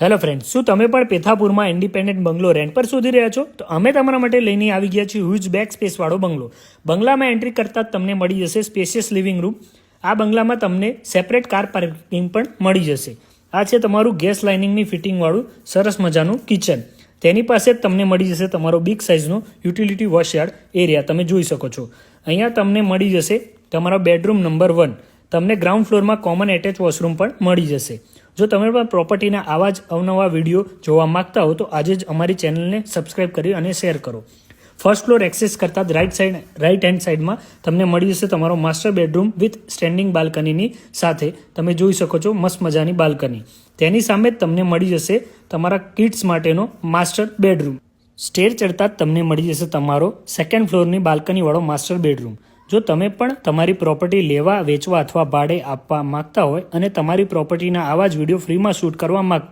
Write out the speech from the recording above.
Hello friends, શું તમે પણ પેથાપુરમાં ઇન્ડિપેન્ડન્ટ બંગલો રેન્ટ પર શોધી રહ્યા છો? તો અમે તમારા માટે લઈને આવી ગયા છીએ હ્યુજ બેક સ્પેસવાળો બંગલો. બંગલામાં એન્ટ્રી કરતાં જ તમને મળી જશે સ્પેશિયસ લિવિંગ રૂમ. આ બંગલામાં તમને સેપરેટ કાર પાર્કિંગ પણ મળી જશે. આ છે તમારું ગેસ લાઇનિંગની ફિટિંગવાળું સરસ મજાનું કિચન. તેની પાસે જ તમને મળી જશે તમારો બિગ સાઇઝનો યુટિલિટી વોશયાર્ડ એરિયા. તમે જોઈ શકો છો. અહીંયા તમને મળી જશે તમારો બેડરૂમ નંબર 1. તમને ગ્રાઉન્ડ ફ્લોરમાં કોમન એટેચ વોશરૂમ પણ મળી જશે. જો તમે પણ પ્રોપર્ટીના આવા જ અવનવા વિડીયો જોવા માંગતા હો તો આજે જ અમારી ચેનલને સબસ્ક્રાઇબ કરી અને શેર કરો. ફર્સ્ટ ફ્લોર એક્સેસ કરતાં જ રાઇટ હેન્ડ સાઇડમાં તમને મળી જશે તમારો માસ્ટર બેડરૂમ વિથ સ્ટેન્ડિંગ બાલ્કનીની સાથે. તમે જોઈ શકો છો મસ્ત મજાની બાલ્કની. તેની સામે જ તમને મળી જશે તમારા કિડ્સ માટેનો માસ્ટર બેડરૂમ. સ્ટેર ચડતા જ તમને મળી જશે તમારો સેકન્ડ ફ્લોરની બાલ્કનીવાળો માસ્ટર બેડરૂમ. જો તમે પણ તમારી પ્રોપર્ટી લેવા, વેચવા અથવા ભાડે આપવા માંગતા હોય અને તમારી પ્રોપર્ટીના આવા જ વિડીયો ફ્રીમાં શૂટ કરવા માંગતા